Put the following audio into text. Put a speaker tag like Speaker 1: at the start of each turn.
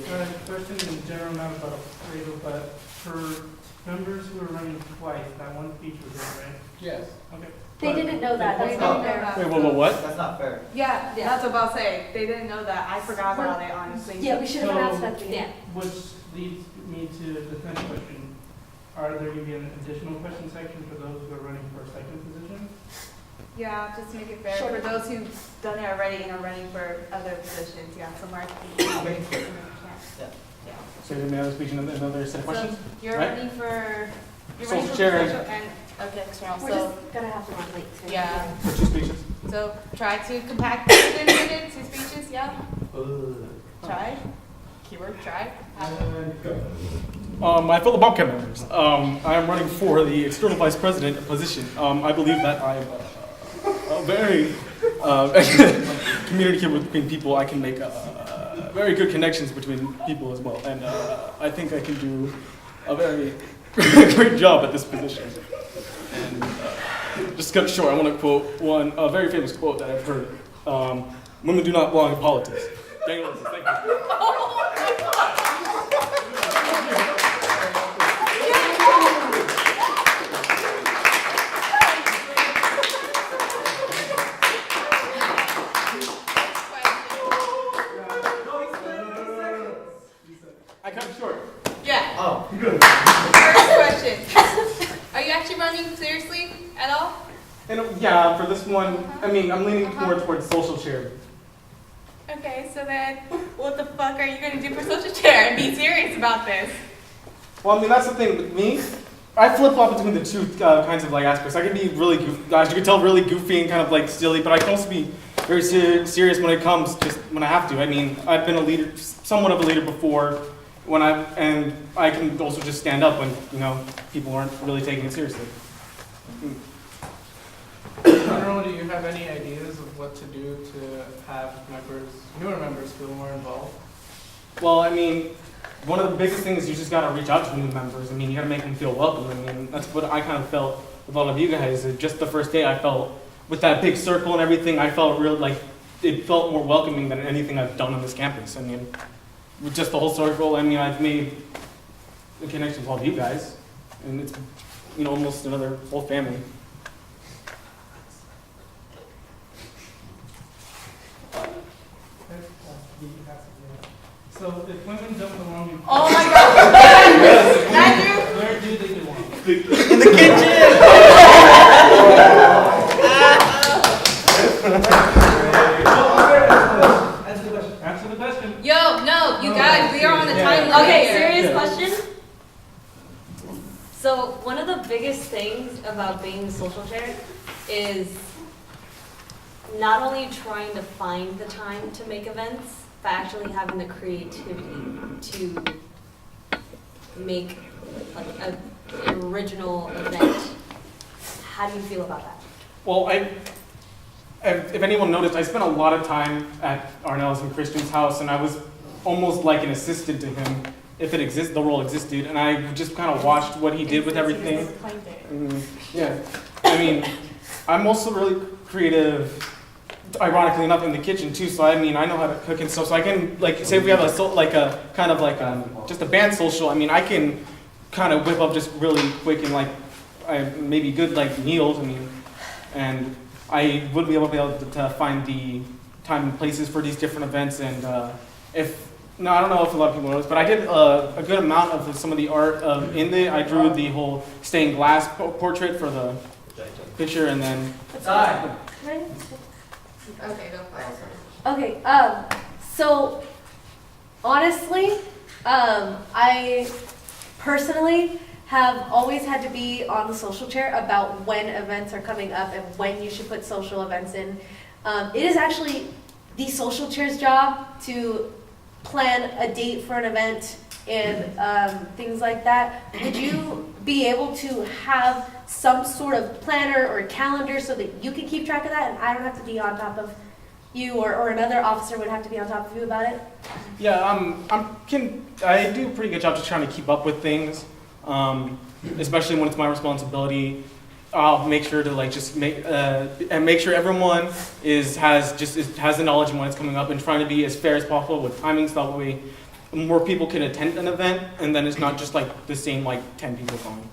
Speaker 1: Question in general, not about Alfredo, but for members who are running twice, that one speech was in, right?
Speaker 2: Yes.
Speaker 1: Okay.
Speaker 3: They didn't know that. That's not fair.
Speaker 4: Wait, what?
Speaker 5: That's not fair.
Speaker 6: Yeah, that's what I'll say. They didn't know that. I forgot about it, honestly.
Speaker 3: Yeah, we should have announced that at the beginning.
Speaker 1: Which leads me to the next question. Are there going to be an additional question section for those who are running for a second position?
Speaker 6: Yeah, just to make it fair
Speaker 3: Sure.
Speaker 6: for those who've done it already and are running for other positions. Yeah, somewhere.
Speaker 5: Yeah.
Speaker 6: Yeah.
Speaker 2: So you're going to speak another set of questions?
Speaker 6: So you're
Speaker 2: right?
Speaker 6: running for
Speaker 2: Social chair and-
Speaker 6: okay, external.
Speaker 3: We're
Speaker 6: So
Speaker 3: just gonna have to run late too.
Speaker 6: yeah.
Speaker 2: For 2 speeches.
Speaker 6: So try to compact it in a minute. 2 speeches. Yeah. Try. Keyword try.
Speaker 2: I fill the Bobcat members. I am running for the external vice president position. I believe that I am a very communicative between people. I can make very good connections between people as well, and I think I can do a very great job at this position. And just to cut it short, I want to quote a very famous quote that I've heard: "Women do not belong in politics." Daniel, thank you. I cut it short.
Speaker 6: Yeah.
Speaker 5: Oh.
Speaker 6: First question. Are you actually running seriously at all?
Speaker 2: And yeah, for this one, I mean, I'm leaning more towards social chair.
Speaker 6: Okay, so then what the fuck are you going to do for social chair and be serious about this?
Speaker 2: Well, I mean, that's the thing with me. I flip-flop between the two kinds of like aspects. I can be really, as you can tell, really goofy and kind of like silly, but I can also be very serious when it comes, just when I have to. I mean, I've been a leader, somewhat of a leader before, and I can also just stand up when, you know, people aren't really taking it seriously.
Speaker 4: Generally, do you have any ideas of what to do to have newer members feel more involved?
Speaker 2: Well, I mean, one of the biggest things is you just gotta reach out to new members. I mean, you gotta make them feel welcome. I mean, that's what I kind of felt with all of you guys. Just the first day I felt, with that big circle and everything, I felt real, like, it felt more welcoming than anything I've done on this campus. I mean, with just the whole circle, I mean, I've made a connection with all of you guys. And it's, you know, almost another whole family.
Speaker 1: So if women don't belong in
Speaker 6: Oh my god! That
Speaker 1: where do they belong?
Speaker 2: In the kitchen!
Speaker 1: Answer the question.
Speaker 6: Yo, no, you guys, we are on the time limit
Speaker 3: Okay,
Speaker 6: here.
Speaker 3: serious question. So one of the biggest things about being the social chair is not only trying to find the time to make events, but actually having the creativity to make like an original event. How do you feel about that?
Speaker 2: Well, if anyone noticed, I spent a lot of time at Arnell's and Christian's house, and I was almost like an assistant to him, if the role existed, and I just kind of watched what he did with everything. Yeah, I mean, I'm also really creative, ironically enough, in the kitchen too. So I mean, I know how to cook and stuff. So I can, like, say if we have just a band social. I mean, I can kind of whip up just really quick and like maybe good like meals. I mean, and I would be able to find the time and places for these different events. And I don't know if a lot of people noticed, but I did a good amount of some of the art in there. I drew the whole stained glass portrait for the picture, and then.
Speaker 6: Okay, go for it.
Speaker 3: Okay, so honestly, I personally have always had to be on the social chair about when events are coming up and when you should put social events in. It is actually the social chair's job to plan a date for an event and things like that. Would you be able to have some sort of planner or calendar so that you can keep track of that and I don't have to be on top of you, or another officer would have to be on top of you about it?
Speaker 2: Yeah, I do a pretty good job just trying to keep up with things, especially when it's my responsibility. I'll make sure to like just make sure everyone has the knowledge of when it's coming up, and trying to be as fair as possible with timings. That way, more people can attend an event, and then it's not just like the same like 10 people going.